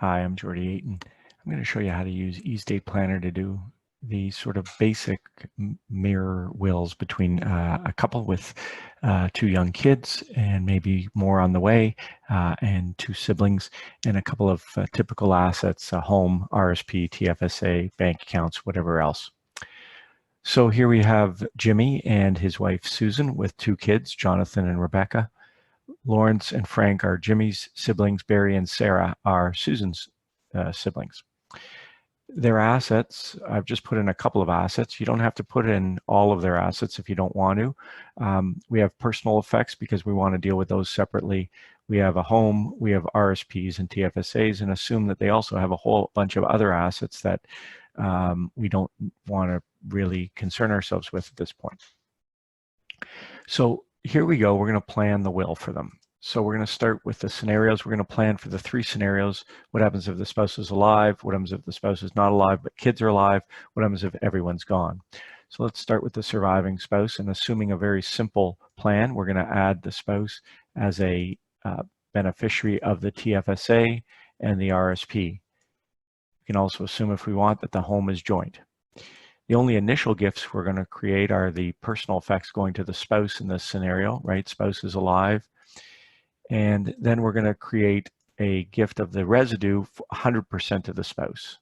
Hi, I'm Jordy Ayton. I'm going to show you how to use eState Planner to do the sort of basic mirror wills between a couple with two young kids and maybe more on the way, and two siblings, and a couple of typical assets, a home, RSP, TFSA, bank accounts, whatever else. So here we have Jimmy and his wife Susan with two kids, Jonathan and Rebecca. Lawrence and Frank are Jimmy's siblings. Barry and Sarah are Susan's siblings. Their assets, I've just put in a couple of assets. You don't have to put in all of their assets if you don't want to. We have personal effects because we want to deal with those separately. We have a home, we have RSPs and TFSAs, and assume that they also have a whole bunch of other assets that we don't want to really concern ourselves with at this point. So here we go. We're going to plan the will for them. So we're going to start with the scenarios. We're going to plan for the three scenarios. What happens if the spouse is alive? What happens if the spouse is not alive, but kids are alive? What happens if everyone's gone? So let's start with the surviving spouse, and assuming a very simple plan, we're going to add the spouse as a beneficiary of the TFSA and the RSP. We can also assume, if we want, that the home is joint. The only initial gifts we're going to create are the personal effects going to the spouse in this scenario, right? Spouse is alive. And then we're going to create a gift of the residue for 100% of the spouse,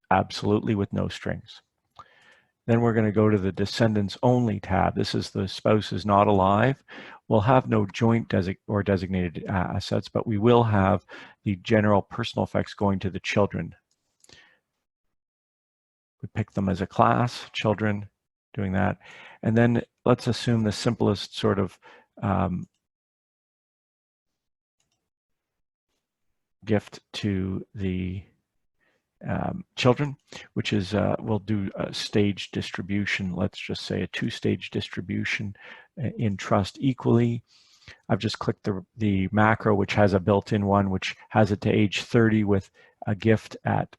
absolutely with no strings. Then we're going to go to the descendants only tab. This is the spouse is not alive. We'll have no joint or designated assets, but we will have the general personal effects going to the children. We pick them as a class, children, doing that. And then let's assume the simplest sort of gift to the children, which is we'll do a stage distribution. Let's just say a two-stage distribution in trust equally. I've just clicked the macro, which has a built-in one, which has it to age 30 with a gift at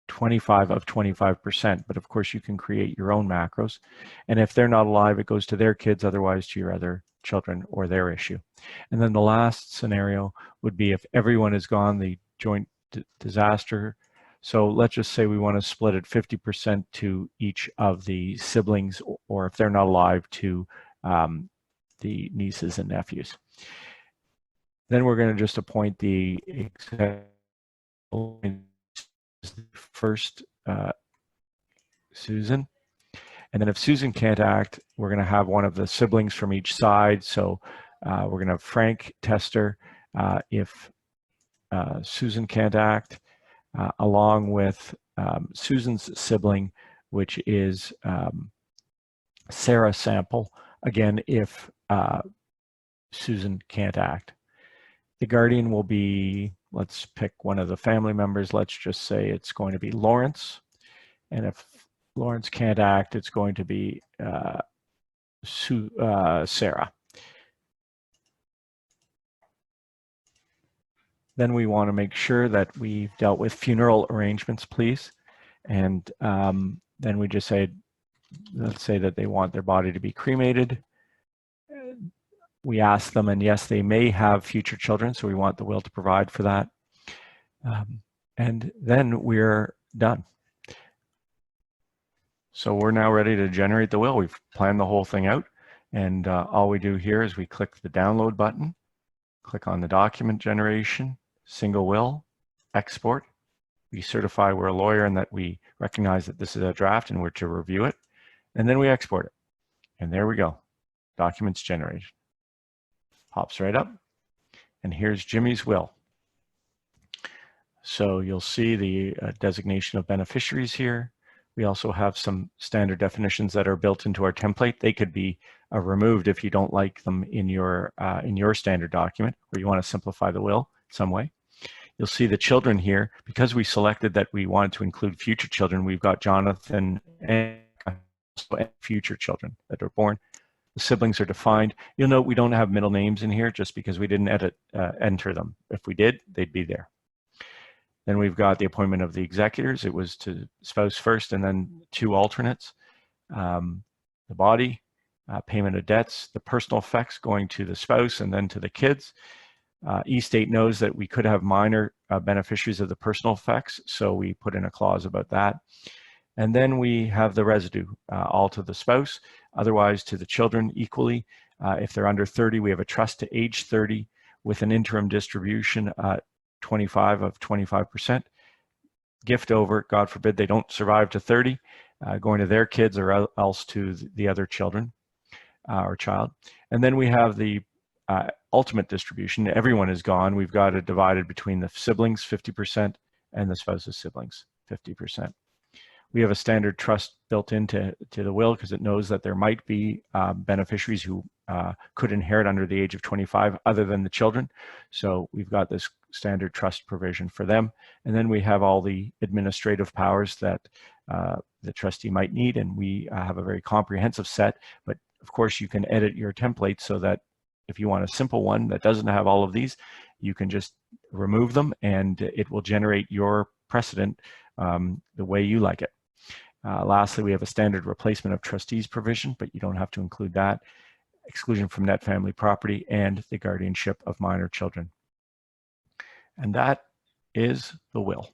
25 of 25%, but of course you can create your own macros. And if they're not alive, it goes to their kids, otherwise to your other children or their issue. And then the last scenario would be if everyone is gone, the joint disaster. So let's just say we want to split it 50% to each of the siblings, or if they're not alive, to the nieces and nephews. Then we're going to just appoint the first Susan. And then if Susan can't act, we're going to have one of the siblings from each side. So we're going to have Frank Tester if Susan can't act, along with Susan's sibling, which is Sarah Sample, again, if Susan can't act. The guardian will be, let's pick one of the family members. Let's just say it's going to be Lawrence. And if Lawrence can't act, it's going to be Sarah. Then we want to make sure that we've dealt with funeral arrangements, please. And then we just say, let's say that they want their body to be cremated. We ask them, and yes, they may have future children, so we want the will to provide for that. And then we're done. So we're now ready to generate the will. We've planned the whole thing out. And all we do here is we click the download button, click on the document generation, single will, export. We certify we're a lawyer and that we recognize that this is a draft and we're to review it. And then we export it. And there we go. Documents generated. Pops right up. And here's Jimmy's will. So you'll see the designation of beneficiaries here. We also have some standard definitions that are built into our template. They could be removed if you don't like them in your standard document, or you want to simplify the will some way. You'll see the children here. Because we selected that we wanted to include future children, we've got Jonathan and future children that are born. The siblings are defined. You'll note we don't have middle names in here just because we didn't enter them. If we did, they'd be there. Then we've got the appointment of the executors. It was to spouse first and then two alternates. The body, payment of debts, the personal effects going to the spouse and then to the kids. estate knows that we could have minor beneficiaries of the personal effects, so we put in a clause about that. And then we have the residue, all to the spouse, otherwise to the children equally. If they're under 30, we have a trust to age 30 with an interim distribution 25 of 25%. Gift over, God forbid they don't survive to 30, going to their kids or else to the other children or child. And then we have the ultimate distribution. Everyone is gone. We've got it divided between the siblings, 50%, and the spouse's siblings, 50%. We have a standard trust built into the will because it knows that there might be beneficiaries who could inherit under the age of 25 other than the children. So we've got this standard trust provision for them. And then we have all the administrative powers that the trustee might need, and we have a very comprehensive set. But of course, you can edit your template so that if you want a simple one that doesn't have all of these, you can just remove them and it will generate your precedent the way you like it. Lastly, we have a standard replacement of trustees provision, but you don't have to include that. Exclusion from net family property and the guardianship of minor children. And that is the will.